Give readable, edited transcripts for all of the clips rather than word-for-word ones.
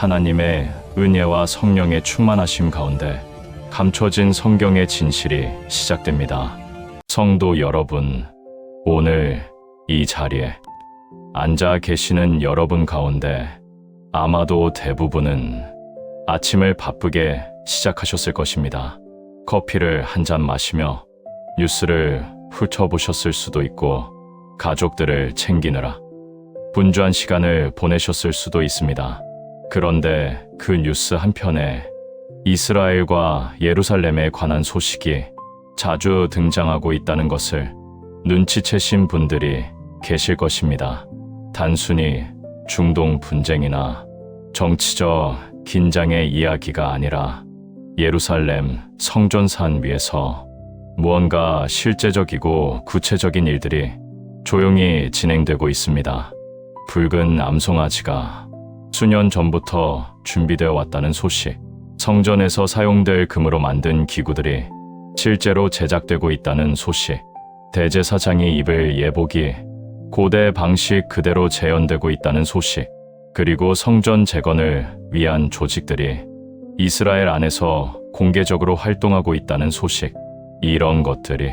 하나님의 은혜와 성령의 충만하심 가운데 감춰진 성경의 진실이 시작됩니다. 성도 여러분, 오늘 이 자리에 앉아 계시는 여러분 가운데 아마도 대부분은 아침을 바쁘게 시작하셨을 것입니다. 커피를 한 잔 마시며 뉴스를 훑어보셨을 수도 있고 가족들을 챙기느라 분주한 시간을 보내셨을 수도 있습니다. 그런데 그 뉴스 한편에 이스라엘과 예루살렘에 관한 소식이 자주 등장하고 있다는 것을 눈치채신 분들이 계실 것입니다. 단순히 중동 분쟁이나 정치적 긴장의 이야기가 아니라 예루살렘 성전산 위에서 무언가 실제적이고 구체적인 일들이 조용히 진행되고 있습니다. 붉은 암송아지가 수년 전부터 준비되어 왔다는 소식, 성전에서 사용될 금으로 만든 기구들이 실제로 제작되고 있다는 소식, 대제사장이 입을 예복이 고대 방식 그대로 재현되고 있다는 소식, 그리고 성전 재건을 위한 조직들이 이스라엘 안에서 공개적으로 활동하고 있다는 소식, 이런 것들이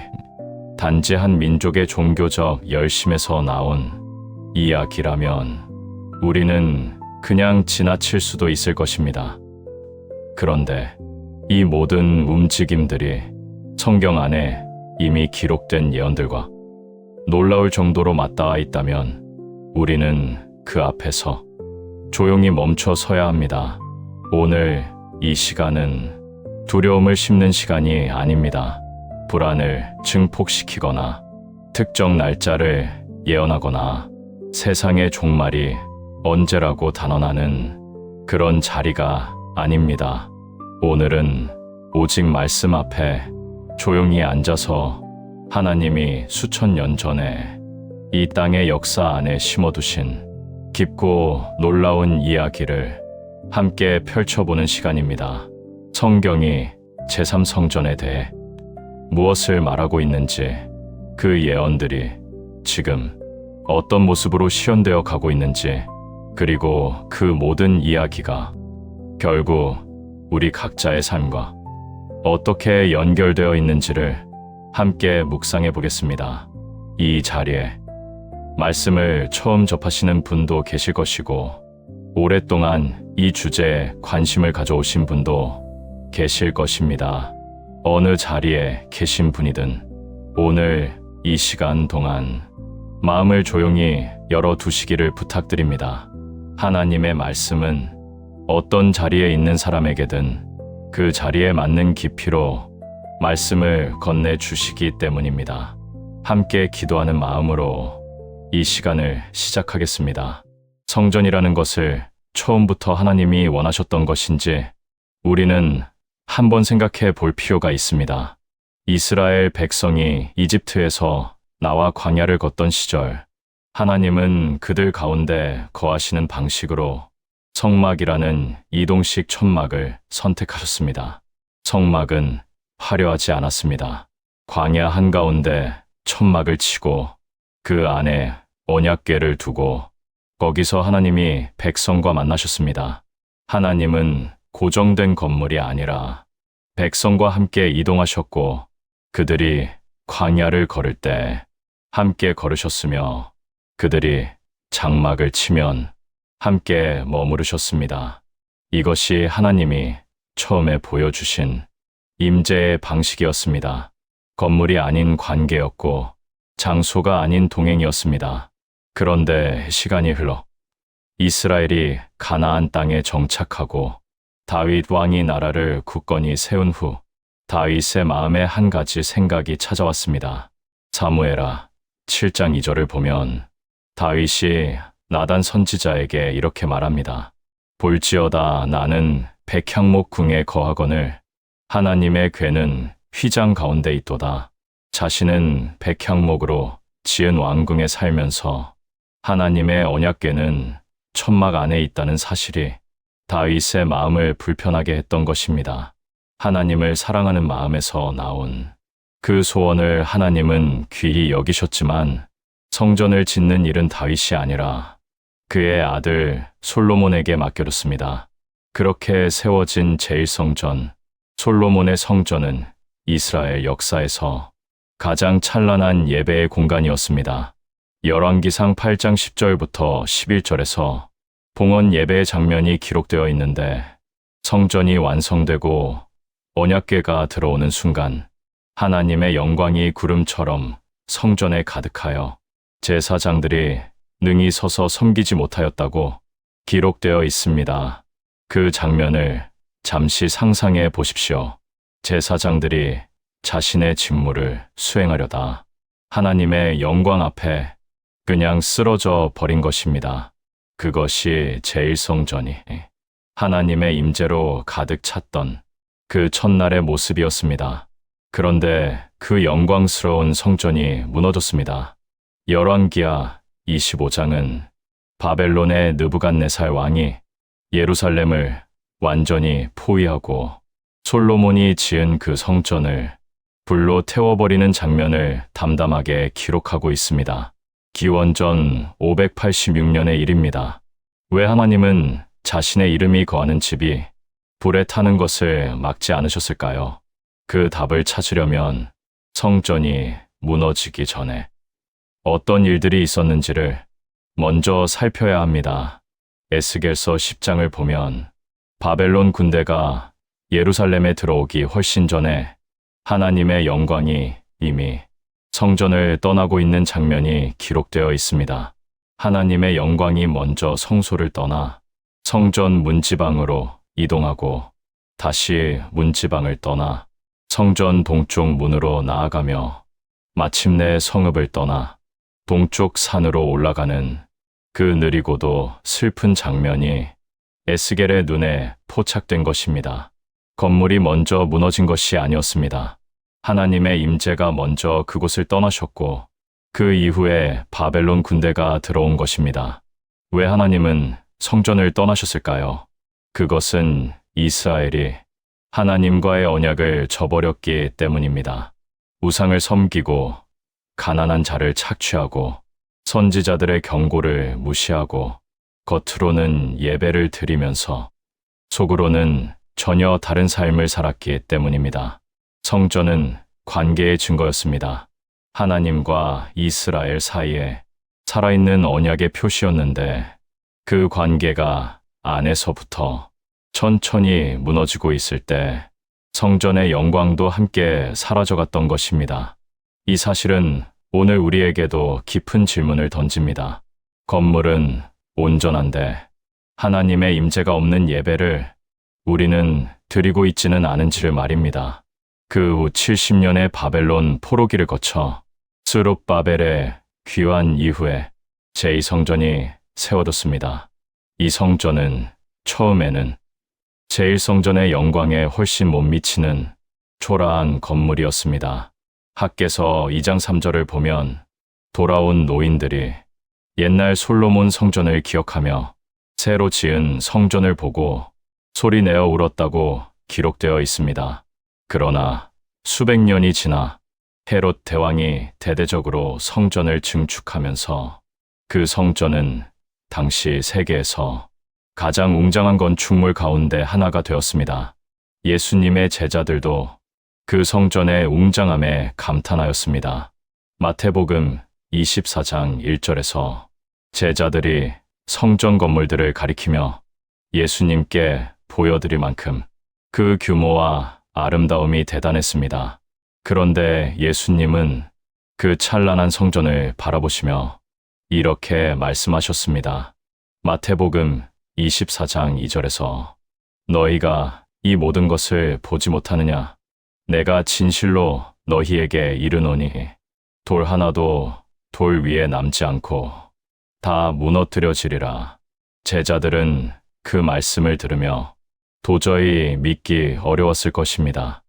단지 한 민족의 종교적 열심에서 나온 이야기라면 우리는 그냥 지나칠 수도 있을 것입니다. 그런데 이 모든 움직임들이 성경 안에 이미 기록된 예언들과 놀라울 정도로 맞닿아 있다면 우리는 그 앞에서 조용히 멈춰 서야 합니다. 오늘 이 시간은 두려움을 심는 시간이 아닙니다. 불안을 증폭시키거나 특정 날짜를 예언하거나 세상의 종말이 언제라고 단언하는 그런 자리가 아닙니다. 오늘은 오직 말씀 앞에 조용히 앉아서 하나님이 수천 년 전에 이 땅의 역사 안에 심어두신 깊고 놀라운 이야기를 함께 펼쳐보는 시간입니다. 성경이 제3성전에 대해 무엇을 말하고 있는지, 그 예언들이 지금 어떤 모습으로 시현되어 가고 있는지, 그리고 그 모든 이야기가 결국 우리 각자의 삶과 어떻게 연결되어 있는지를 함께 묵상해 보겠습니다. 이 자리에 말씀을 처음 접하시는 분도 계실 것이고 오랫동안 이 주제에 관심을 가져오신 분도 계실 것입니다. 어느 자리에 계신 분이든 오늘 이 시간 동안 마음을 조용히 열어두시기를 부탁드립니다. 하나님의 말씀은 어떤 자리에 있는 사람에게든 그 자리에 맞는 깊이로 말씀을 건네주시기 때문입니다. 함께 기도하는 마음으로 이 시간을 시작하겠습니다. 성전이라는 것을 처음부터 하나님이 원하셨던 것인지 우리는 한번 생각해 볼 필요가 있습니다. 이스라엘 백성이 이집트에서 나와 광야를 걷던 시절, 하나님은 그들 가운데 거하시는 방식으로 성막이라는 이동식 천막을 선택하셨습니다. 성막은 화려하지 않았습니다. 광야 한가운데 천막을 치고 그 안에 언약궤를 두고 거기서 하나님이 백성과 만나셨습니다. 하나님은 고정된 건물이 아니라 백성과 함께 이동하셨고 그들이 광야를 걸을 때 함께 걸으셨으며 그들이 장막을 치면 함께 머무르셨습니다. 이것이 하나님이 처음에 보여주신 임재의 방식이었습니다. 건물이 아닌 관계였고 장소가 아닌 동행이었습니다. 그런데 시간이 흘러 이스라엘이 가나안 땅에 정착하고 다윗 왕이 나라를 굳건히 세운 후 다윗의 마음에 한 가지 생각이 찾아왔습니다. 사무엘하 7장 2절을 보면 다윗이 나단 선지자에게 이렇게 말합니다. 볼지어다 나는 백향목 궁에 거하거늘 하나님의 궤는 휘장 가운데 있도다. 자신은 백향목으로 지은 왕궁에 살면서 하나님의 언약궤는 천막 안에 있다는 사실이 다윗의 마음을 불편하게 했던 것입니다. 하나님을 사랑하는 마음에서 나온 그 소원을 하나님은 귀히 여기셨지만 성전을 짓는 일은 다윗이 아니라 그의 아들 솔로몬에게 맡겨뒀습니다. 그렇게 세워진 제1성전, 솔로몬의 성전은 이스라엘 역사에서 가장 찬란한 예배의 공간이었습니다. 열왕기상 8장 10절부터 11절에서 봉헌 예배의 장면이 기록되어 있는데, 성전이 완성되고 언약궤가 들어오는 순간 하나님의 영광이 구름처럼 성전에 가득하여 제사장들이 능히 서서 섬기지 못하였다고 기록되어 있습니다. 그 장면을 잠시 상상해 보십시오. 제사장들이 자신의 직무를 수행하려다 하나님의 영광 앞에 그냥 쓰러져 버린 것입니다. 그것이 제1성전이 하나님의 임재로 가득 찼던 그 첫날의 모습이었습니다. 그런데 그 영광스러운 성전이 무너졌습니다. 열왕기하 25장은 바벨론의 느부갓네살 왕이 예루살렘을 완전히 포위하고 솔로몬이 지은 그 성전을 불로 태워버리는 장면을 담담하게 기록하고 있습니다. 기원전 586년의 일입니다. 왜 하나님은 자신의 이름이 거하는 집이 불에 타는 것을 막지 않으셨을까요? 그 답을 찾으려면 성전이 무너지기 전에 어떤 일들이 있었는지를 먼저 살펴야 합니다. 에스겔서 10장을 보면 바벨론 군대가 예루살렘에 들어오기 훨씬 전에 하나님의 영광이 이미 성전을 떠나고 있는 장면이 기록되어 있습니다. 하나님의 영광이 먼저 성소를 떠나 성전 문지방으로 이동하고 다시 문지방을 떠나 성전 동쪽 문으로 나아가며 마침내 성읍을 떠나 동쪽 산으로 올라가는 그 느리고도 슬픈 장면이 에스겔의 눈에 포착된 것입니다. 건물이 먼저 무너진 것이 아니었습니다. 하나님의 임재가 먼저 그곳을 떠나셨고 그 이후에 바벨론 군대가 들어온 것입니다. 왜 하나님은 성전을 떠나셨을까요? 그것은 이스라엘이 하나님과의 언약을 저버렸기 때문입니다. 우상을 섬기고 가난한 자를 착취하고 선지자들의 경고를 무시하고 겉으로는 예배를 드리면서 속으로는 전혀 다른 삶을 살았기 때문입니다. 성전은 관계의 증거였습니다. 하나님과 이스라엘 사이에 살아있는 언약의 표시였는데 그 관계가 안에서부터 천천히 무너지고 있을 때 성전의 영광도 함께 사라져갔던 것입니다. 이 사실은 오늘 우리에게도 깊은 질문을 던집니다. 건물은 온전한데 하나님의 임재가 없는 예배를 우리는 드리고 있지는 않은지를 말입니다. 그 후 70년의 바벨론 포로기를 거쳐 스룹바벨의 귀환 이후에 제2성전이 세워졌습니다. 이 성전은 처음에는 제1성전의 영광에 훨씬 못 미치는 초라한 건물이었습니다. 학개서 2장 3절을 보면 돌아온 노인들이 옛날 솔로몬 성전을 기억하며 새로 지은 성전을 보고 소리내어 울었다고 기록되어 있습니다. 그러나 수백 년이 지나 헤롯 대왕이 대대적으로 성전을 증축하면서 그 성전은 당시 세계에서 가장 웅장한 건축물 가운데 하나가 되었습니다. 예수님의 제자들도 그 성전의 웅장함에 감탄하였습니다. 마태복음 24장 1절에서 제자들이 성전 건물들을 가리키며 예수님께 보여드릴 만큼 그 규모와 아름다움이 대단했습니다. 그런데 예수님은 그 찬란한 성전을 바라보시며 이렇게 말씀하셨습니다. 마태복음 24장 2절에서 너희가 이 모든 것을 보지 못하느냐? 내가 진실로 너희에게 이르노니 돌 하나도 돌 위에 남지 않고 다 무너뜨려지리라. 제자들은 그 말씀을 들으며 도저히 믿기 어려웠을 것입니다.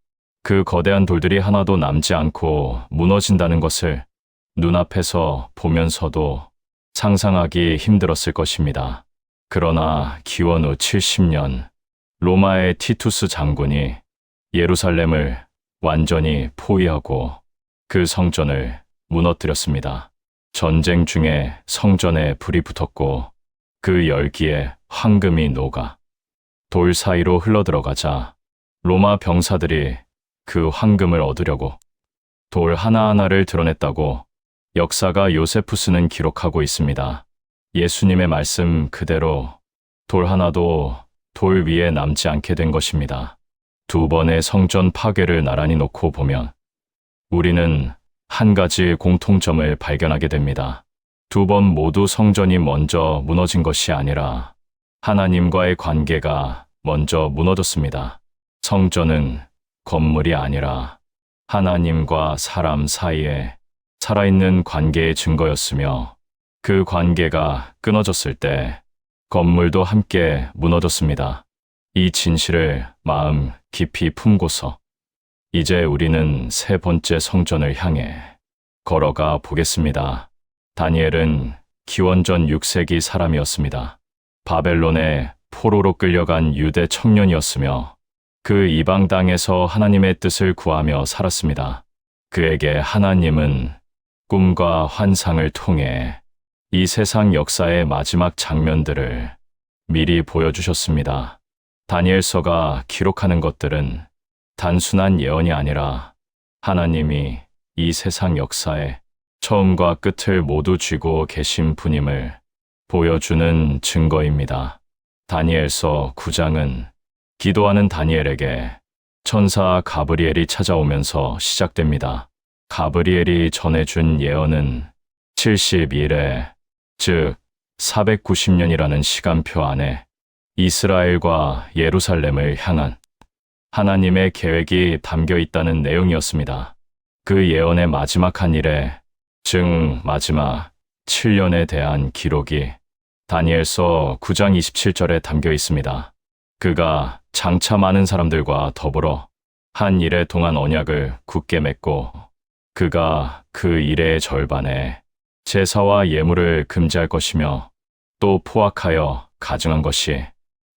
그 거대한 돌들이 하나도 남지 않고 무너진다는 것을 눈앞에서 보면서도 상상하기 힘들었을 것입니다. 그러나 기원 후 70년 로마의 티투스 장군이 예루살렘을 완전히 포위하고 그 성전을 무너뜨렸습니다. 전쟁 중에 성전에 불이 붙었고 그 열기에 황금이 녹아 돌 사이로 흘러들어가자 로마 병사들이 그 황금을 얻으려고 돌 하나하나를 드러냈다고 역사가 요세푸스는 기록하고 있습니다. 예수님의 말씀 그대로 돌 하나도 돌 위에 남지 않게 된 것입니다. 두 번의 성전 파괴를 나란히 놓고 보면 우리는 한 가지 공통점을 발견하게 됩니다. 두 번 모두 성전이 먼저 무너진 것이 아니라 하나님과의 관계가 먼저 무너졌습니다. 성전은 건물이 아니라 하나님과 사람 사이에 살아있는 관계의 증거였으며 그 관계가 끊어졌을 때 건물도 함께 무너졌습니다. 이 진실을 마음 깊이 품고서 이제 우리는 세 번째 성전을 향해 걸어가 보겠습니다. 다니엘은 기원전 6세기 사람이었습니다. 바벨론의 포로로 끌려간 유대 청년이었으며 그 이방 땅에서 하나님의 뜻을 구하며 살았습니다. 그에게 하나님은 꿈과 환상을 통해 이 세상 역사의 마지막 장면들을 미리 보여주셨습니다. 다니엘서가 기록하는 것들은 단순한 예언이 아니라 하나님이 이 세상 역사의 처음과 끝을 모두 쥐고 계신 분임을 보여주는 증거입니다. 다니엘서 9장은 기도하는 다니엘에게 천사 가브리엘이 찾아오면서 시작됩니다. 가브리엘이 전해준 예언은 70일에, 즉 490년이라는 시간표 안에 이스라엘과 예루살렘을 향한 하나님의 계획이 담겨 있다는 내용이었습니다. 그 예언의 마지막 한 일에, 즉 마지막 7년에 대한 기록이 다니엘서 9장 27절에 담겨 있습니다. 그가 장차 많은 사람들과 더불어 한 일에 동안 언약을 굳게 맺고 그가 그 일의 절반에 제사와 예물을 금지할 것이며 또 포악하여 가증한 것이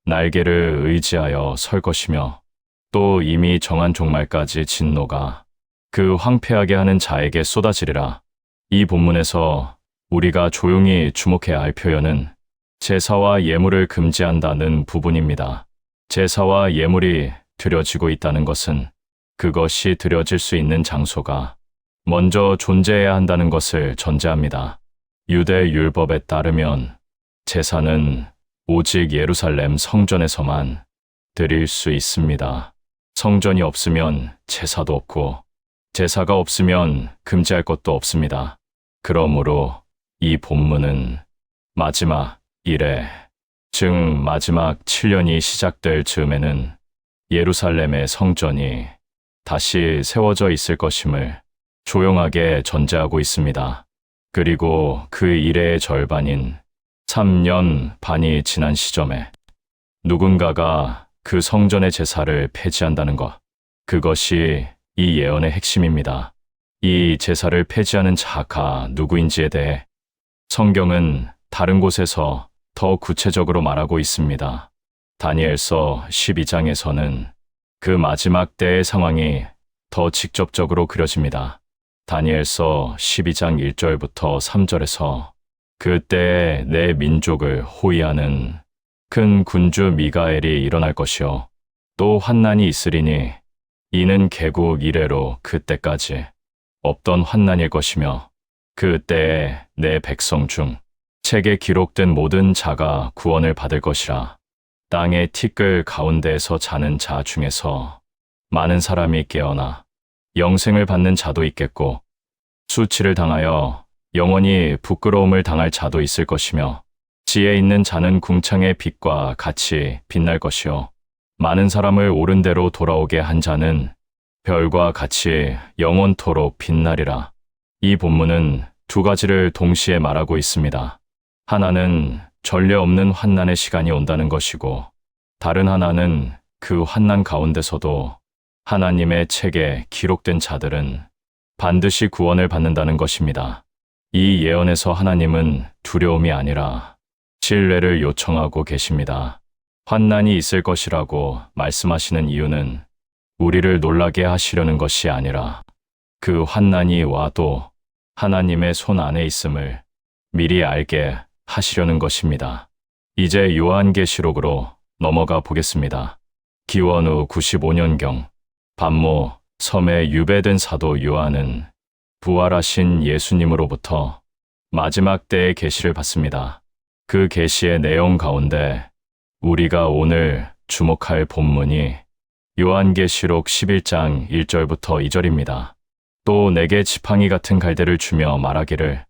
날개를 의지하여 설 것이며 또 이미 정한 종말까지 진노가 그 황폐하게 하는 자에게 쏟아지리라. 이 본문에서 우리가 조용히 주목해야 할 표현은 제사와 예물을 금지한다는 부분입니다. 제사와 예물이 드려지고 있다는 것은 그것이 드려질 수 있는 장소가 먼저 존재해야 한다는 것을 전제합니다. 유대 율법에 따르면 제사는 오직 예루살렘 성전에서만 드릴 수 있습니다. 성전이 없으면 제사도 없고 제사가 없으면 금지할 것도 없습니다. 그러므로 이 본문은 마지막 일에, 즉 마지막 7년이 시작될 즈음에는 예루살렘의 성전이 다시 세워져 있을 것임을 조용하게 전제하고 있습니다. 그리고 그 일의 절반인 3년 반이 지난 시점에 누군가가 그 성전의 제사를 폐지한다는 것, 그것이 이 예언의 핵심입니다. 이 제사를 폐지하는 자가 누구인지에 대해 성경은 다른 곳에서 더 구체적으로 말하고 있습니다. 다니엘서 12장에서는 그 마지막 때의 상황이 더 직접적으로 그려집니다. 다니엘서 12장 1절부터 3절에서 그때에 내 민족을 호위하는 큰 군주 미가엘이 일어날 것이요 또 환난이 있으리니 이는 개국 이래로 그때까지 없던 환난일 것이며 그때에 내 백성 중 책에 기록된 모든 자가 구원을 받을 것이라. 땅의 티끌 가운데에서 자는 자 중에서 많은 사람이 깨어나 영생을 받는 자도 있겠고 수치를 당하여 영원히 부끄러움을 당할 자도 있을 것이며 지혜 있는 자는 궁창의 빛과 같이 빛날 것이요 많은 사람을 옳은 대로 돌아오게 한 자는 별과 같이 영원토록 빛나리라. 이 본문은 두 가지를 동시에 말하고 있습니다. 하나는 전례 없는 환난의 시간이 온다는 것이고 다른 하나는 그 환난 가운데서도 하나님의 책에 기록된 자들은 반드시 구원을 받는다는 것입니다. 이 예언에서 하나님은 두려움이 아니라 신뢰를 요청하고 계십니다. 환난이 있을 것이라고 말씀하시는 이유는 우리를 놀라게 하시려는 것이 아니라 그 환난이 와도 하나님의 손 안에 있음을 미리 알게 하시려는 것입니다. 이제 요한계시록으로 넘어가 보겠습니다. 기원 후 95년경 반모 섬에 유배된 사도 요한은 부활하신 예수님으로부터 마지막 때의 계시를 받습니다. 그 계시의 내용 가운데 우리가 오늘 주목할 본문이 요한계시록 11장 1절부터 2절입니다. 또 내게 지팡이 같은 갈대를 주며 말하기를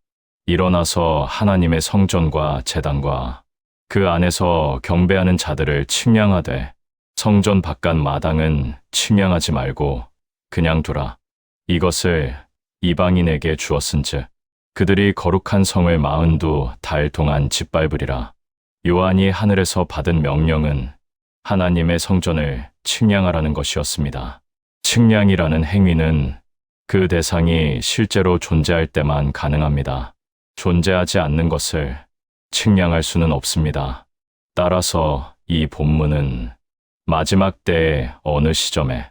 일어나서 하나님의 성전과 제단과 그 안에서 경배하는 자들을 측량하되 성전 바깥 마당은 측량하지 말고 그냥 두라. 이것을 이방인에게 주었은즉 그들이 거룩한 성을 42달 동안 짓밟으리라. 요한이 하늘에서 받은 명령은 하나님의 성전을 측량하라는 것이었습니다. 측량이라는 행위는 그 대상이 실제로 존재할 때만 가능합니다. 존재하지 않는 것을 측량할 수는 없습니다. 따라서 이 본문은 마지막 때의 어느 시점에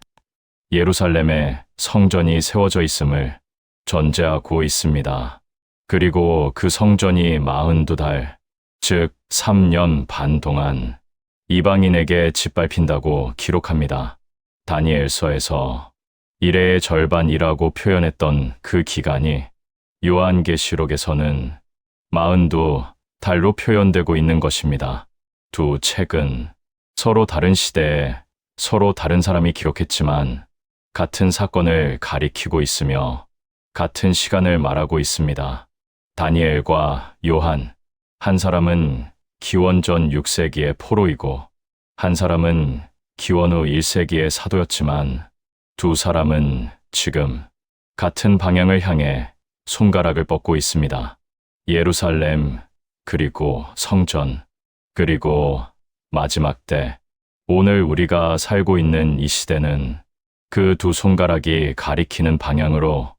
예루살렘에 성전이 세워져 있음을 전제하고 있습니다. 그리고 그 성전이 42달, 즉 3년 반 동안 이방인에게 짓밟힌다고 기록합니다. 다니엘서에서 이래의 절반이라고 표현했던 그 기간이 요한계시록에서는 42달로 표현되고 있는 것입니다. 두 책은 서로 다른 시대에 서로 다른 사람이 기록했지만 같은 사건을 가리키고 있으며 같은 시간을 말하고 있습니다. 다니엘과 요한, 한 사람은 기원전 6세기의 포로이고 한 사람은 기원 후 1세기의 사도였지만 두 사람은 지금 같은 방향을 향해 손가락을 뻗고 있습니다. 예루살렘, 그리고 성전, 그리고 마지막 때, 오늘 우리가 살고 있는 이 시대는 그 두 손가락이 가리키는 방향으로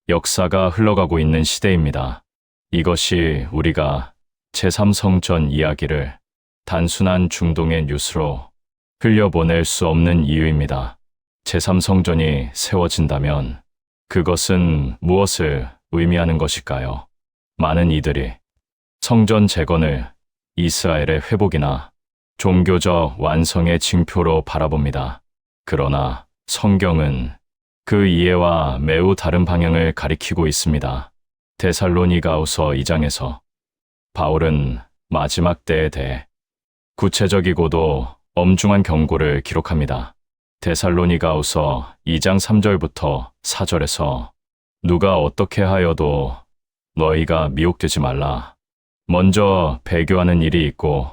역사가 흘러가고 있는 시대입니다. 이것이 우리가 제3성전 이야기를 단순한 중동의 뉴스로 흘려보낼 수 없는 이유입니다. 제3성전이 세워진다면 그것은 무엇을 의미하는 것일까요? 많은 이들이 성전 재건을 이스라엘의 회복이나 종교적 완성의 징표로 바라봅니다. 그러나 성경은 그 이해와 매우 다른 방향을 가리키고 있습니다. 데살로니가후서 2장에서 바울은 마지막 때에 대해 구체적이고도 엄중한 경고를 기록합니다. 데살로니가후서 2장 3절부터 4절에서 누가 어떻게 하여도 너희가 미혹되지 말라. 먼저 배교하는 일이 있고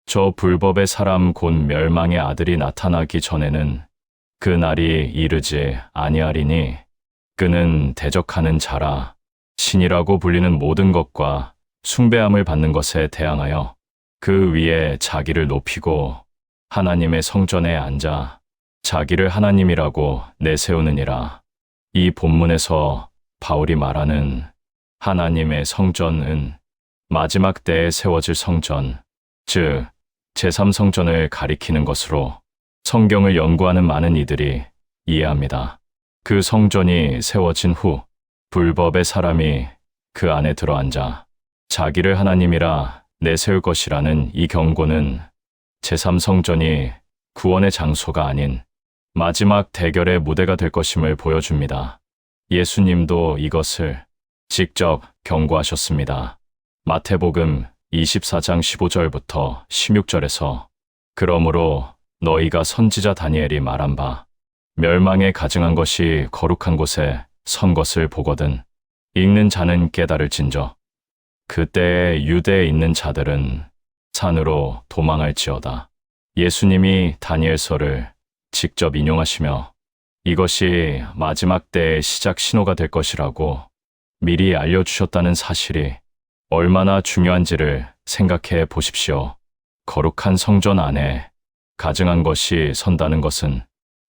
저 불법의 사람 곧 멸망의 아들이 나타나기 전에는 그 날이 이르지 아니하리니 그는 대적하는 자라 신이라고 불리는 모든 것과 숭배함을 받는 것에 대항하여 그 위에 자기를 높이고 하나님의 성전에 앉아 자기를 하나님이라고 내세우느니라. 이 본문에서 바울이 말하는 하나님의 성전은 마지막 때에 세워질 성전, 즉 제3성전을 가리키는 것으로 성경을 연구하는 많은 이들이 이해합니다. 그 성전이 세워진 후 불법의 사람이 그 안에 들어앉아 자기를 하나님이라 내세울 것이라는 이 경고는 제3성전이 구원의 장소가 아닌 마지막 대결의 무대가 될 것임을 보여줍니다. 예수님도 이것을 직접 경고하셨습니다. 마태복음 24장 15절부터 16절에서 그러므로 너희가 선지자 다니엘이 말한 바 멸망에 가증한 것이 거룩한 곳에 선 것을 보거든 읽는 자는 깨달을진저 그때에 유대에 있는 자들은 산으로 도망할지어다. 예수님이 다니엘서를 직접 인용하시며 이것이 마지막 때의 시작 신호가 될 것이라고 미리 알려주셨다는 사실이 얼마나 중요한지를 생각해 보십시오. 거룩한 성전 안에 가증한 것이 선다는 것은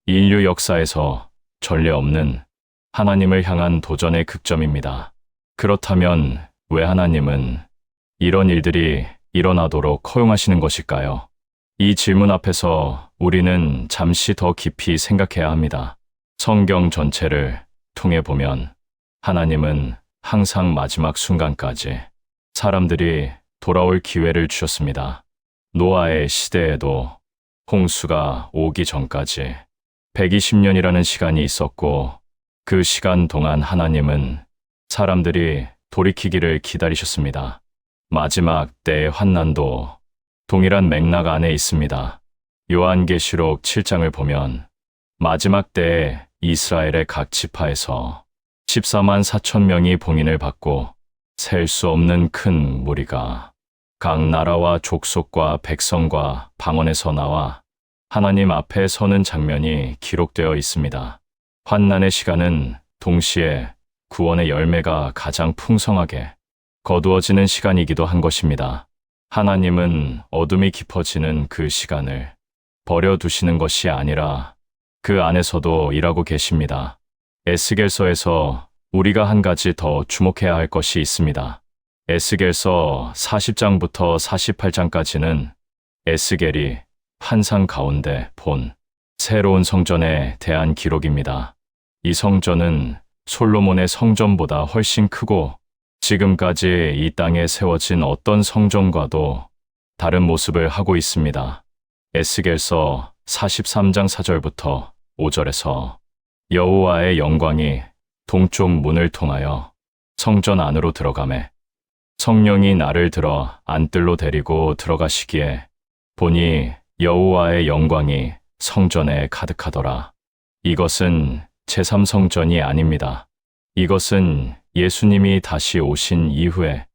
인류 역사에서 전례 없는 하나님을 향한 도전의 극점입니다. 그렇다면 왜 하나님은 이런 일들이 일어나도록 허용하시는 것일까요? 이 질문 앞에서 우리는 잠시 더 깊이 생각해야 합니다. 성경 전체를 통해 보면 하나님은 항상 마지막 순간까지 사람들이 돌아올 기회를 주셨습니다. 노아의 시대에도 홍수가 오기 전까지 120년이라는 시간이 있었고, 그 시간 동안 하나님은 사람들이 돌이키기를 기다리셨습니다. 마지막 때의 환난도 동일한 맥락 안에 있습니다. 요한계시록 7장을 보면 마지막 때에 이스라엘의 각 지파에서 14만 4천 명이 봉인을 받고 셀 수 없는 큰 무리가 각 나라와 족속과 백성과 방언에서 나와 하나님 앞에 서는 장면이 기록되어 있습니다. 환난의 시간은 동시에 구원의 열매가 가장 풍성하게 거두어지는 시간이기도 한 것입니다. 하나님은 어둠이 깊어지는 그 시간을 버려두시는 것이 아니라 그 안에서도 일하고 계십니다. 에스겔서에서 우리가 한 가지 더 주목해야 할 것이 있습니다. 에스겔서 40장부터 48장까지는 에스겔이 환상 가운데 본 새로운 성전에 대한 기록입니다. 이 성전은 솔로몬의 성전보다 훨씬 크고 지금까지 이 땅에 세워진 어떤 성전과도 다른 모습을 하고 있습니다. 에스겔서 43장 4절부터 5절에서 여호와의 영광이 동쪽 문을 통하여 성전 안으로 들어가매 성령이 나를 들어 안뜰로 데리고 들어가시기에 보니 여호와의 영광이 성전에 가득하더라. 이것은 제3성전이 아닙니다. 이것은 예수님이 다시 오신 이후에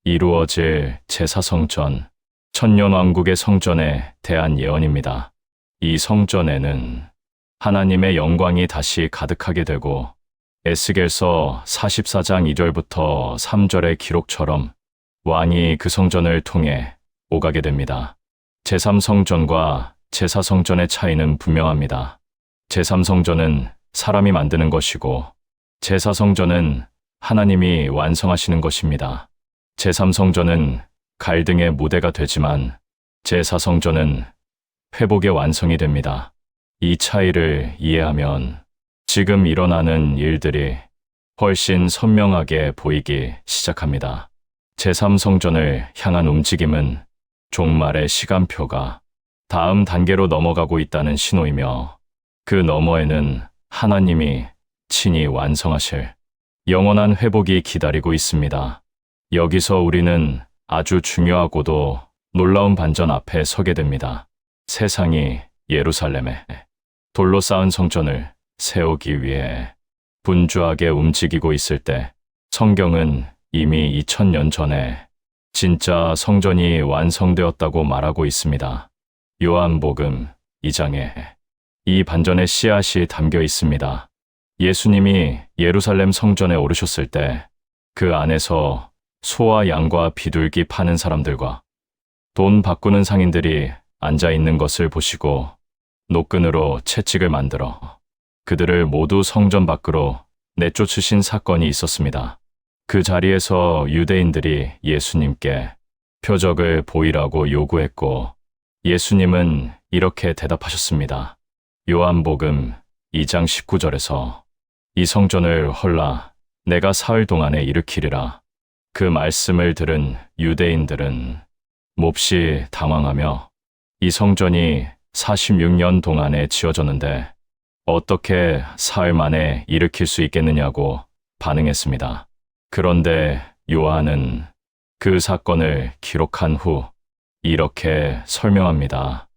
이루어질 제4성전, 천년왕국의 성전에 대한 예언입니다. 이 성전에는 하나님의 영광이 다시 가득하게 되고 에스겔서 44장 2절부터 3절의 기록처럼 왕이 그 성전을 통해 오가게 됩니다. 제3성전과 제4성전의 차이는 분명합니다. 제3성전은 사람이 만드는 것이고 제4성전은 하나님이 완성하시는 것입니다. 제3성전은 갈등의 무대가 되지만 제4성전은 회복의 완성이 됩니다. 이 차이를 이해하면 지금 일어나는 일들이 훨씬 선명하게 보이기 시작합니다. 제3성전을 향한 움직임은 종말의 시간표가 다음 단계로 넘어가고 있다는 신호이며 그 너머에는 하나님이 친히 완성하실 영원한 회복이 기다리고 있습니다. 여기서 우리는 아주 중요하고도 놀라운 반전 앞에 서게 됩니다. 세상이 예루살렘에 돌로 쌓은 성전을 세우기 위해 분주하게 움직이고 있을 때 성경은 이미 2000년 전에 진짜 성전이 완성되었다고 말하고 있습니다. 요한복음 2장에 이 반전의 씨앗이 담겨 있습니다. 예수님이 예루살렘 성전에 오르셨을 때 그 안에서 소와 양과 비둘기 파는 사람들과 돈 바꾸는 상인들이 앉아 있는 것을 보시고 노끈으로 채찍을 만들어 그들을 모두 성전 밖으로 내쫓으신 사건이 있었습니다. 그 자리에서 유대인들이 예수님께 표적을 보이라고 요구했고 예수님은 이렇게 대답하셨습니다. 요한복음 2장 19절에서 이 성전을 헐라 내가 사흘 동안에 일으키리라. 그 말씀을 들은 유대인들은 몹시 당황하며 이 성전이 46년 동안에 지어졌는데 어떻게 사흘 만에 일으킬 수 있겠느냐고 반응했습니다. 그런데 요한은 그 사건을 기록한 후 이렇게 설명합니다.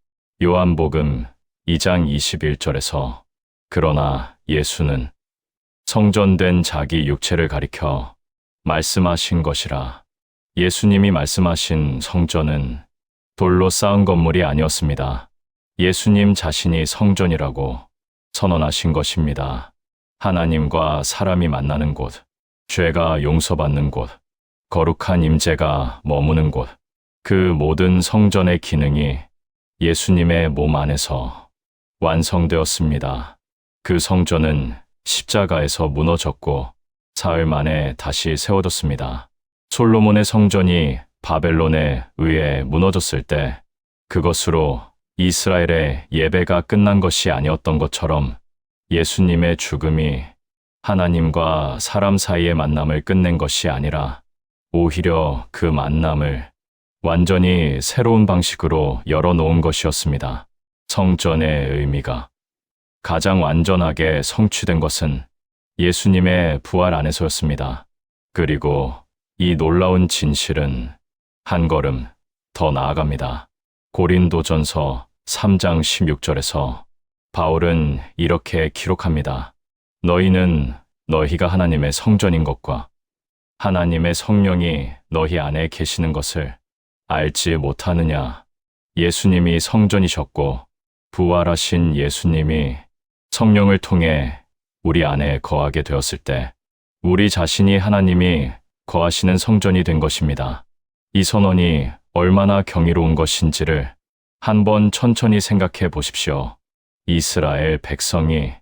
요한복음 2장 21절에서 그러나 예수는 성전된 자기 육체를 가리켜 말씀하신 것이라. 예수님이 말씀하신 성전은 돌로 쌓은 건물이 아니었습니다. 예수님 자신이 성전이라고 선언하신 것입니다. 하나님과 사람이 만나는 곳, 죄가 용서받는 곳, 거룩한 임재가 머무는 곳, 그 모든 성전의 기능이 예수님의 몸 안에서 완성되었습니다. 그 성전은 십자가에서 무너졌고 사흘 만에 다시 세워졌습니다. 솔로몬의 성전이 바벨론에 의해 무너졌을 때 그것으로 이스라엘의 예배가 끝난 것이 아니었던 것처럼 예수님의 죽음이 하나님과 사람 사이의 만남을 끝낸 것이 아니라 오히려 그 만남을 완전히 새로운 방식으로 열어놓은 것이었습니다. 성전의 의미가 가장 완전하게 성취된 것은 예수님의 부활 안에서였습니다. 그리고 이 놀라운 진실은 한 걸음 더 나아갑니다. 고린도전서 3장 16절에서 바울은 이렇게 기록합니다. 너희는 너희가 하나님의 성전인 것과 하나님의 성령이 너희 안에 계시는 것을 알지 못하느냐. 예수님이 성전이셨고 부활하신 예수님이 성령을 통해 우리 안에 거하게 되었을 때 우리 자신이 하나님이 거하시는 성전이 된 것입니다. 이 선언이 얼마나 경이로운 것인지를 한번 천천히 생각해 보십시오. 이스라엘 백성이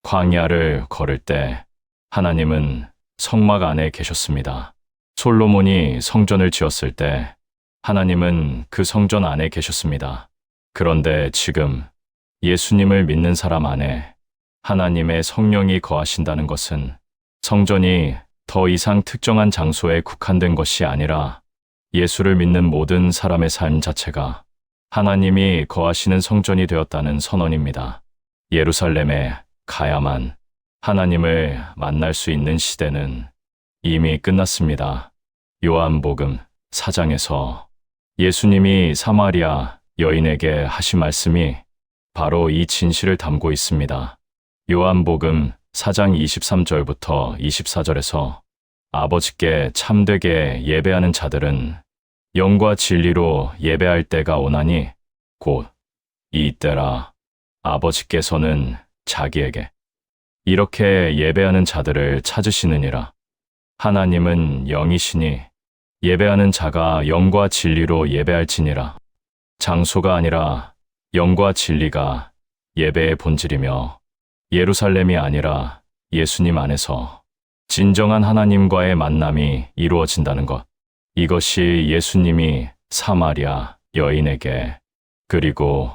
광야를 걸을 때 하나님은 성막 안에 계셨습니다. 솔로몬이 성전을 지었을 때 하나님은 그 성전 안에 계셨습니다. 그런데 지금 예수님을 믿는 사람 안에 하나님의 성령이 거하신다는 것은 성전이 더 이상 특정한 장소에 국한된 것이 아니라 예수를 믿는 모든 사람의 삶 자체가 하나님이 거하시는 성전이 되었다는 선언입니다. 예루살렘에 가야만 하나님을 만날 수 있는 시대는 이미 끝났습니다. 요한복음 4장에서 예수님이 사마리아 여인에게 하신 말씀이 바로 이 진실을 담고 있습니다. 요한복음 4장 23절부터 24절에서 아버지께 참되게 예배하는 자들은 영과 진리로 예배할 때가 오나니 곧 이 때라. 아버지께서는 자기에게 이렇게 예배하는 자들을 찾으시느니라. 하나님은 영이시니 예배하는 자가 영과 진리로 예배할지니라. 장소가 아니라 영과 진리가 예배의 본질이며 예루살렘이 아니라 예수님 안에서 진정한 하나님과의 만남이 이루어진다는 것. 이것이 예수님이 사마리아 여인에게 그리고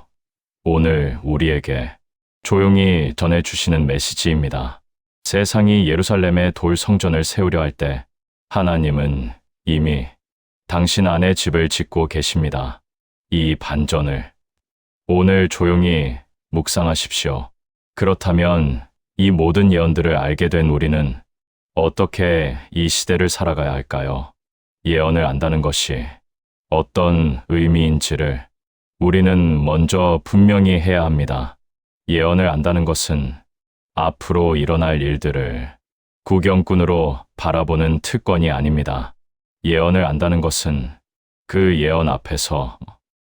오늘 우리에게 조용히 전해주시는 메시지입니다. 세상이 예루살렘에 돌 성전을 세우려 할 때 하나님은 이미 당신 안에 집을 짓고 계십니다. 이 반전을 오늘 조용히 묵상하십시오. 그렇다면 이 모든 예언들을 알게 된 우리는 어떻게 이 시대를 살아가야 할까요? 예언을 안다는 것이 어떤 의미인지를 우리는 먼저 분명히 해야 합니다. 예언을 안다는 것은 앞으로 일어날 일들을 구경꾼으로 바라보는 특권이 아닙니다. 예언을 안다는 것은 그 예언 앞에서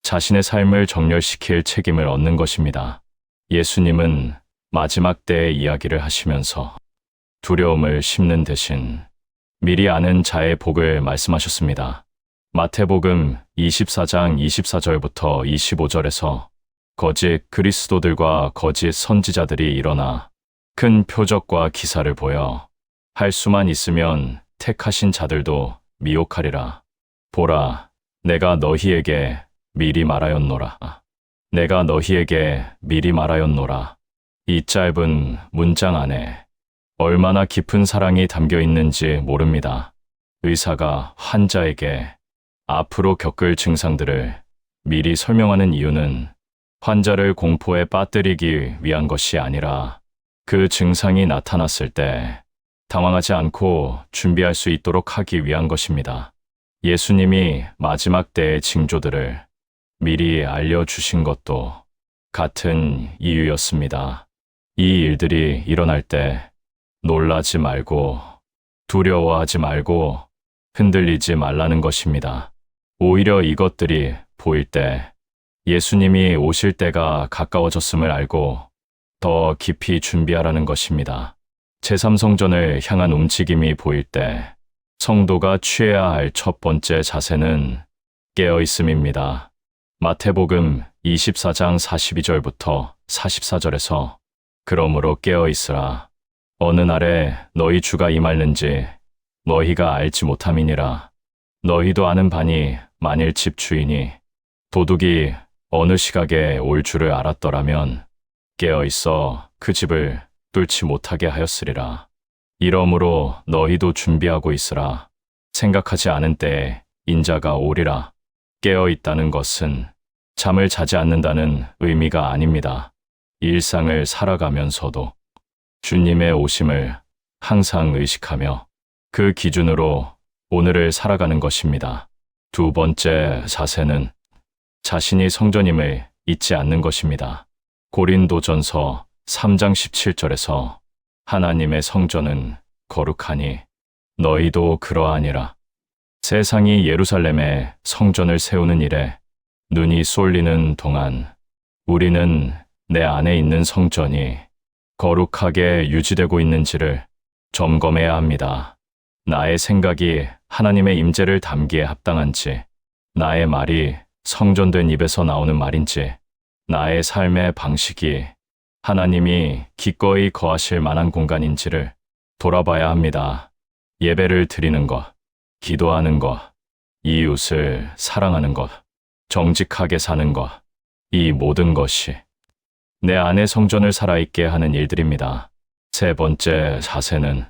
자신의 삶을 정렬시킬 책임을 얻는 것입니다. 예수님은 마지막 때의 이야기를 하시면서 두려움을 심는 대신 미리 아는 자의 복을 말씀하셨습니다. 마태복음 24장 24절부터 25절에서 거짓 그리스도들과 거짓 선지자들이 일어나 큰 표적과 기사를 보여 할 수만 있으면 택하신 자들도 미혹하리라. 보라, 내가 너희에게 미리 말하였노라. 내가 너희에게 미리 말하였노라. 이 짧은 문장 안에 얼마나 깊은 사랑이 담겨 있는지 모릅니다. 의사가 환자에게 앞으로 겪을 증상들을 미리 설명하는 이유는 환자를 공포에 빠뜨리기 위한 것이 아니라 그 증상이 나타났을 때 당황하지 않고 준비할 수 있도록 하기 위한 것입니다. 예수님이 마지막 때의 징조들을 미리 알려주신 것도 같은 이유였습니다. 이 일들이 일어날 때 놀라지 말고 두려워하지 말고 흔들리지 말라는 것입니다. 오히려 이것들이 보일 때 예수님이 오실 때가 가까워졌음을 알고 더 깊이 준비하라는 것입니다. 제3성전을 향한 움직임이 보일 때 성도가 취해야 할 첫 번째 자세는 깨어있음입니다. 마태복음 24장 42절부터 44절에서 그러므로 깨어있으라. 어느 날에 너희 주가 임하는지 너희가 알지 못함이니라. 너희도 아는 바니 만일 집 주인이 도둑이 어느 시각에 올 줄을 알았더라면 깨어있어 그 집을 뚫지 못하게 하였으리라. 이러므로 너희도 준비하고 있으라. 생각하지 않은 때에 인자가 오리라. 깨어있다는 것은 잠을 자지 않는다는 의미가 아닙니다. 일상을 살아가면서도 주님의 오심을 항상 의식하며 그 기준으로 오늘을 살아가는 것입니다. 두 번째 자세는 자신이 성전임을 잊지 않는 것입니다. 고린도전서 3장 17절에서 하나님의 성전은 거룩하니 너희도 그러하니라. 세상이 예루살렘에 성전을 세우는 일에 눈이 쏠리는 동안 우리는 내 안에 있는 성전이 거룩하게 유지되고 있는지를 점검해야 합니다. 나의 생각이 하나님의 임재를 담기에 합당한지, 나의 말이 성전된 입에서 나오는 말인지, 나의 삶의 방식이 하나님이 기꺼이 거하실 만한 공간인지를 돌아봐야 합니다. 예배를 드리는 것, 기도하는 것, 이웃을 사랑하는 것, 정직하게 사는 것, 이 모든 것이 내 안의 성전을 살아있게 하는 일들입니다. 세 번째 자세는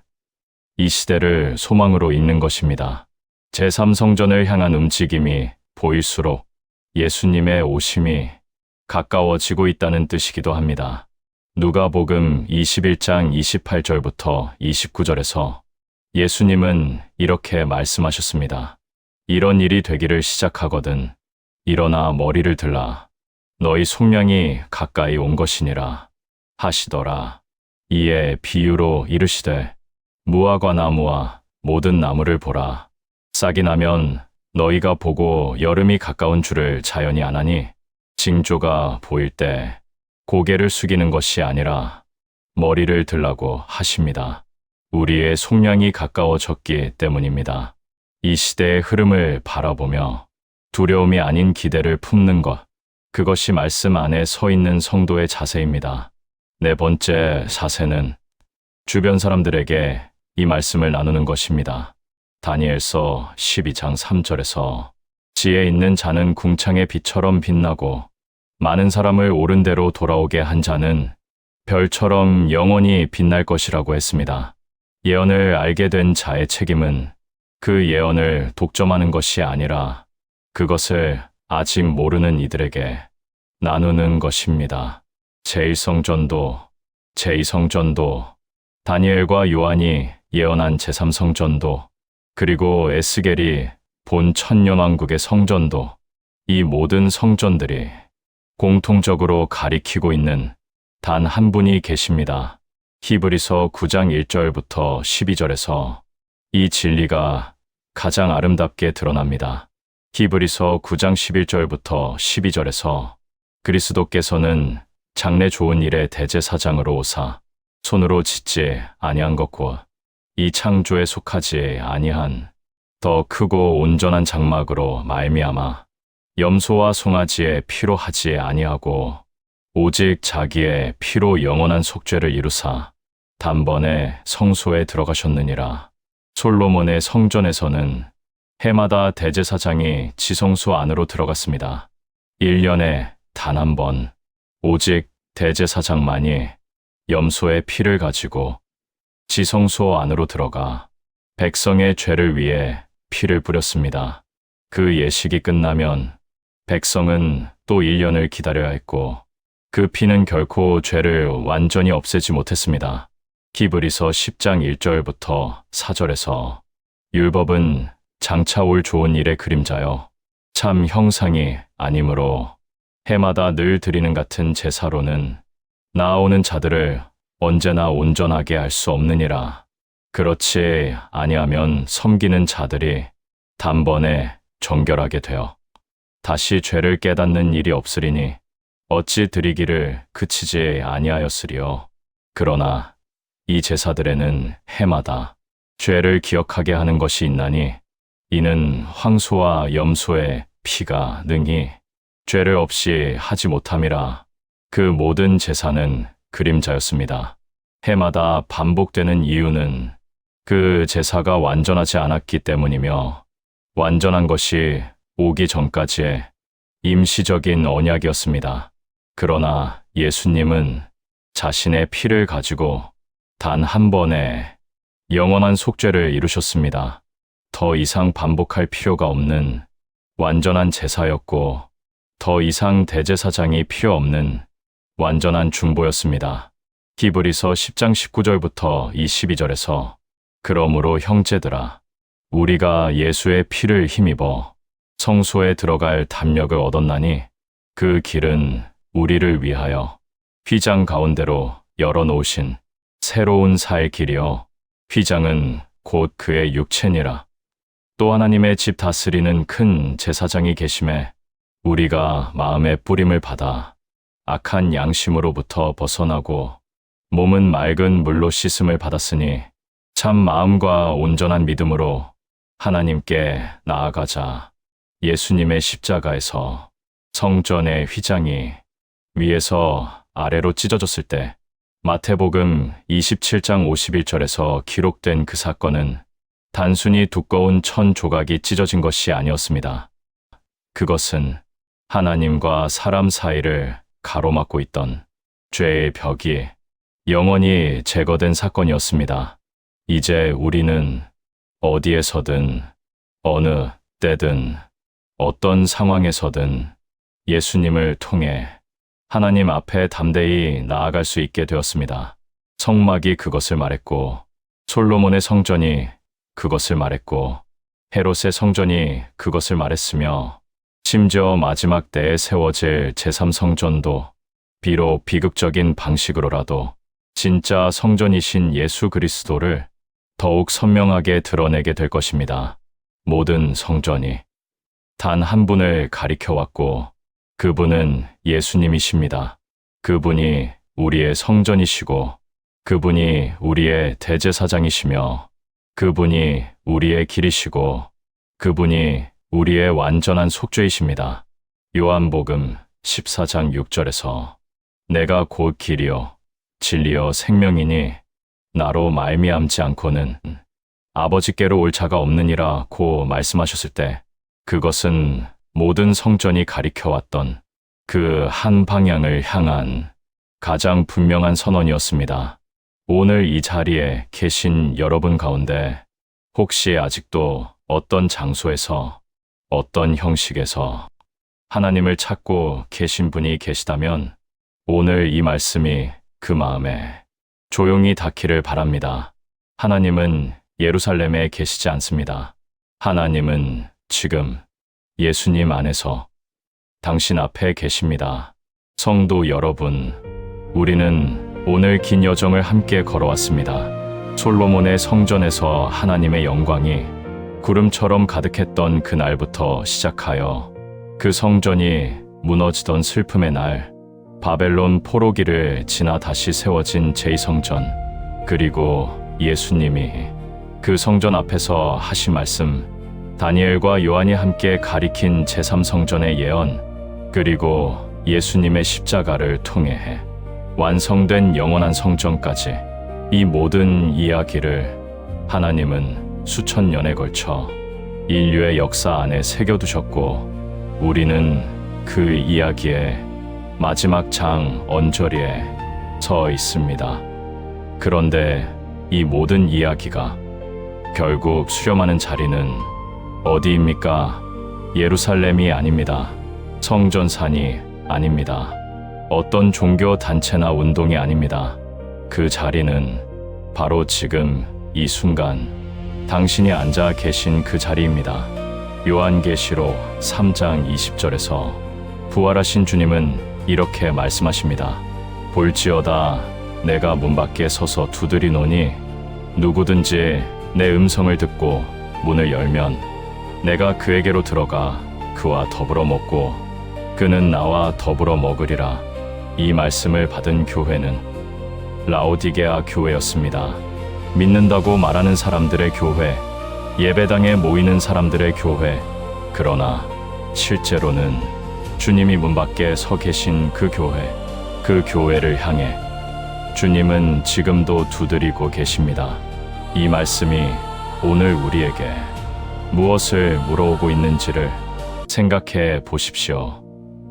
이 시대를 소망으로 읽는 것입니다. 제3성전을 향한 움직임이 보일수록 예수님의 오심이 가까워지고 있다는 뜻이기도 합니다. 누가복음 21장 28절부터 29절에서 예수님은 이렇게 말씀하셨습니다. 이런 일이 되기를 시작하거든 일어나 머리를 들라. 너희 속량이 가까이 온 것이니라 하시더라. 이에 비유로 이르시되 무화과 나무와 모든 나무를 보라. 싹이 나면 너희가 보고 여름이 가까운 줄을 자연히 아나니 징조가 보일 때 고개를 숙이는 것이 아니라 머리를 들라고 하십니다. 우리의 속량이 가까워졌기 때문입니다. 이 시대의 흐름을 바라보며 두려움이 아닌 기대를 품는 것, 그것이 말씀 안에 서 있는 성도의 자세입니다. 네 번째 자세는 주변 사람들에게 이 말씀을 나누는 것입니다. 다니엘서 12장 3절에서 지혜 있는 자는 궁창의 빛처럼 빛나고 많은 사람을 옳은 대로 돌아오게 한 자는 별처럼 영원히 빛날 것이라고 했습니다. 예언을 알게 된 자의 책임은 그 예언을 독점하는 것이 아니라 그것을 아직 모르는 이들에게 나누는 것입니다. 제1성전도, 제2성전도, 다니엘과 요한이 예언한 제3성전도, 그리고 에스겔이 본 천년왕국의 성전도, 이 모든 성전들이 공통적으로 가리키고 있는 단 한 분이 계십니다. 히브리서 9장 1절부터 12절에서 이 진리가 가장 아름답게 드러납니다. 히브리서 9장 11절부터 12절에서 그리스도께서는 장래 좋은 일의 대제사장으로 오사 손으로 짓지 아니한 것과 이 창조에 속하지 아니한 더 크고 온전한 장막으로 말미암아 염소와 송아지의 피로 하지 아니하고 오직 자기의 피로 영원한 속죄를 이루사 단번에 성소에 들어가셨느니라. 솔로몬의 성전에서는 해마다 대제사장이 지성소 안으로 들어갔습니다. 1년에 단 한 번, 오직 대제사장만이 염소의 피를 가지고 지성소 안으로 들어가 백성의 죄를 위해 피를 뿌렸습니다. 그 예식이 끝나면 백성은 또 1년을 기다려야 했고 그 피는 결코 죄를 완전히 없애지 못했습니다. 히브리서 10장 1절부터 4절에서 율법은 장차 올 좋은 일의 그림자요 참 형상이 아니므로 해마다 늘 드리는 같은 제사로는 나아오는 자들을 언제나 온전하게 할 수 없느니라. 그렇지 아니하면 섬기는 자들이 단번에 정결하게 되어 다시 죄를 깨닫는 일이 없으리니 어찌 드리기를 그치지 아니하였으리요. 그러나 이 제사들에는 해마다 죄를 기억하게 하는 것이 있나니 이는 황소와 염소의 피가 능히 죄를 없이 하지 못함이라. 그 모든 제사는 그림자였습니다. 해마다 반복되는 이유는 그 제사가 완전하지 않았기 때문이며 완전한 것이 오기 전까지의 임시적인 언약이었습니다. 그러나 예수님은 자신의 피를 가지고 단 한 번에 영원한 속죄를 이루셨습니다. 더 이상 반복할 필요가 없는 완전한 제사였고 더 이상 대제사장이 필요 없는 완전한 중보였습니다. 히브리서 10장 19절부터 22절에서 그러므로 형제들아 우리가 예수의 피를 힘입어 성소에 들어갈 담력을 얻었나니 그 길은 우리를 위하여 휘장 가운데로 열어놓으신 새로운 살 길이요 휘장은 곧 그의 육체니라. 또 하나님의 집 다스리는 큰 제사장이 계심에 우리가 마음의 뿌림을 받아 악한 양심으로부터 벗어나고 몸은 맑은 물로 씻음을 받았으니 참 마음과 온전한 믿음으로 하나님께 나아가자. 예수님의 십자가에서 성전의 휘장이 위에서 아래로 찢어졌을 때 마태복음 27장 51절에서 기록된 그 사건은 단순히 두꺼운 천 조각이 찢어진 것이 아니었습니다. 그것은 하나님과 사람 사이를 가로막고 있던 죄의 벽이 영원히 제거된 사건이었습니다. 이제 우리는 어디에서든 어느 때든 어떤 상황에서든 예수님을 통해 하나님 앞에 담대히 나아갈 수 있게 되었습니다. 성막이 그것을 말했고 솔로몬의 성전이 그것을 말했고 헤롯의 성전이 그것을 말했으며 심지어 마지막 때에 세워질 제3성전도 비록 비극적인 방식으로라도 진짜 성전이신 예수 그리스도를 더욱 선명하게 드러내게 될 것입니다. 모든 성전이 단 한 분을 가리켜왔고 그분은 예수님이십니다. 그분이 우리의 성전이시고 그분이 우리의 대제사장이시며 그분이 우리의 길이시고 그분이 우리의 완전한 속죄이십니다. 요한복음 14장 6절에서 내가 곧 길이요 진리요 생명이니 나로 말미암지 않고는 아버지께로 올 자가 없느니라 고 말씀하셨을 때 그것은 모든 성전이 가리켜왔던 그 한 방향을 향한 가장 분명한 선언이었습니다. 오늘 이 자리에 계신 여러분 가운데 혹시 아직도 어떤 장소에서 어떤 형식에서 하나님을 찾고 계신 분이 계시다면 오늘 이 말씀이 그 마음에 조용히 닿기를 바랍니다. 하나님은 예루살렘에 계시지 않습니다. 하나님은 지금 예수님 안에서 당신 앞에 계십니다. 성도 여러분, 우리는 오늘 긴 여정을 함께 걸어왔습니다. 솔로몬의 성전에서 하나님의 영광이 구름처럼 가득했던 그날부터 시작하여 그 성전이 무너지던 슬픔의 날, 바벨론 포로기를 지나 다시 세워진 제2성전, 그리고 예수님이 그 성전 앞에서 하신 말씀, 다니엘과 요한이 함께 가리킨 제3성전의 예언, 그리고 예수님의 십자가를 통해 완성된 영원한 성전까지 이 모든 이야기를 하나님은 수천 년에 걸쳐 인류의 역사 안에 새겨두셨고 우리는 그 이야기의 마지막 장 언저리에 서 있습니다. 그런데 이 모든 이야기가 결국 수렴하는 자리는 어디입니까? 예루살렘이 아닙니다. 성전산이 아닙니다. 어떤 종교 단체나 운동이 아닙니다. 그 자리는 바로 지금 이 순간 당신이 앉아 계신 그 자리입니다. 요한계시록 3장 20절에서 부활하신 주님은 이렇게 말씀하십니다. 볼지어다 내가 문 밖에 서서 두드리노니 누구든지 내 음성을 듣고 문을 열면 내가 그에게로 들어가 그와 더불어 먹고 그는 나와 더불어 먹으리라. 이 말씀을 받은 교회는 라오디게아 교회였습니다. 믿는다고 말하는 사람들의 교회, 예배당에 모이는 사람들의 교회. 그러나 실제로는 주님이 문 밖에 서 계신 그 교회, 그 교회를 향해 주님은 지금도 두드리고 계십니다. 이 말씀이 오늘 우리에게 무엇을 물어오고 있는지를 생각해 보십시오.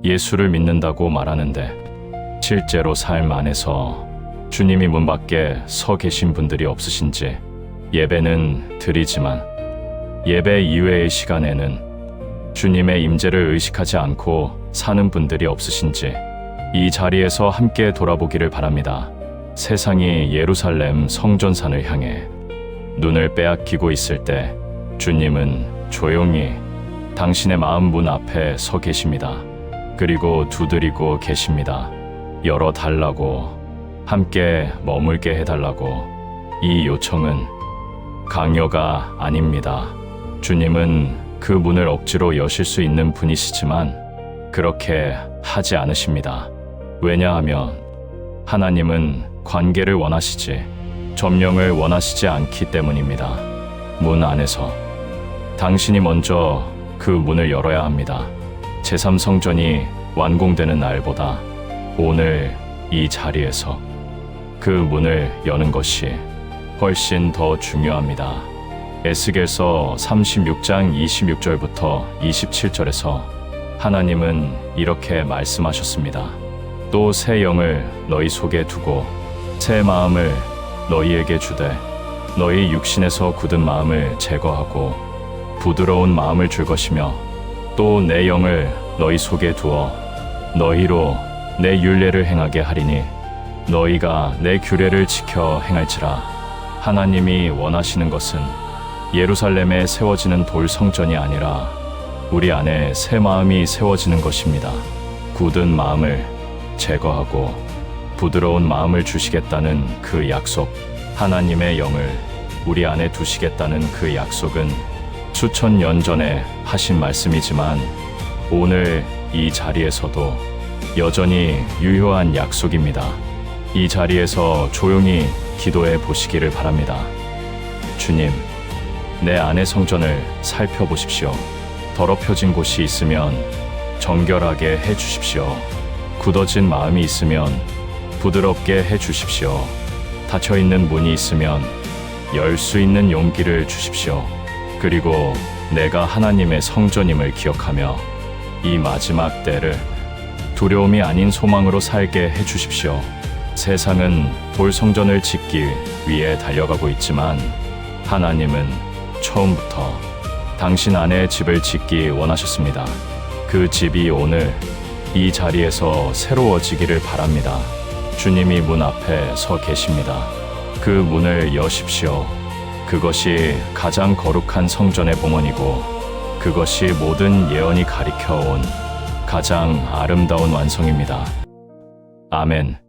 예수를 믿는다고 말하는데 실제로 삶 안에서 주님이 문 밖에 서 계신 분들이 없으신지, 예배는 드리지만 예배 이외의 시간에는 주님의 임재를 의식하지 않고 사는 분들이 없으신지 이 자리에서 함께 돌아보기를 바랍니다. 세상이 예루살렘 성전산을 향해 눈을 빼앗기고 있을 때 주님은 조용히 당신의 마음 문 앞에 서 계십니다. 그리고 두드리고 계십니다. 열어달라고, 함께 머물게 해달라고. 이 요청은 강요가 아닙니다. 주님은 그 문을 억지로 여실 수 있는 분이시지만 그렇게 하지 않으십니다. 왜냐하면 하나님은 관계를 원하시지 점령을 원하시지 않기 때문입니다. 문 안에서 당신이 먼저 그 문을 열어야 합니다. 제3성전이 완공되는 날보다 오늘 이 자리에서 그 문을 여는 것이 훨씬 더 중요합니다. 에스겔서 36장 26절부터 27절에서 하나님은 이렇게 말씀하셨습니다. 또 새 영을 너희 속에 두고 새 마음을 너희에게 주되 너희 육신에서 굳은 마음을 제거하고 부드러운 마음을 줄 것이며 또 내 영을 너희 속에 두어 너희로 내 율례를 행하게 하리니 너희가 내 규례를 지켜 행할지라. 하나님이 원하시는 것은 예루살렘에 세워지는 돌 성전이 아니라 우리 안에 새 마음이 세워지는 것입니다. 굳은 마음을 제거하고 부드러운 마음을 주시겠다는 그 약속, 하나님의 영을 우리 안에 두시겠다는 그 약속은 수천 년 전에 하신 말씀이지만 오늘 이 자리에서도 여전히 유효한 약속입니다. 이 자리에서 조용히 기도해 보시기를 바랍니다. 주님, 내 안의 성전을 살펴보십시오. 더럽혀진 곳이 있으면 정결하게 해 주십시오. 굳어진 마음이 있으면 부드럽게 해 주십시오. 닫혀있는 문이 있으면 열 수 있는 용기를 주십시오. 그리고 내가 하나님의 성전임을 기억하며 이 마지막 때를 두려움이 아닌 소망으로 살게 해 주십시오. 세상은 돌 성전을 짓기 위해 달려가고 있지만 하나님은 처음부터 당신 안에 집을 짓기 원하셨습니다. 그 집이 오늘 이 자리에서 새로워지기를 바랍니다. 주님이 문 앞에 서 계십니다. 그 문을 여십시오. 그것이 가장 거룩한 성전의 봉헌이고 그것이 모든 예언이 가리켜온 가장 아름다운 완성입니다. 아멘.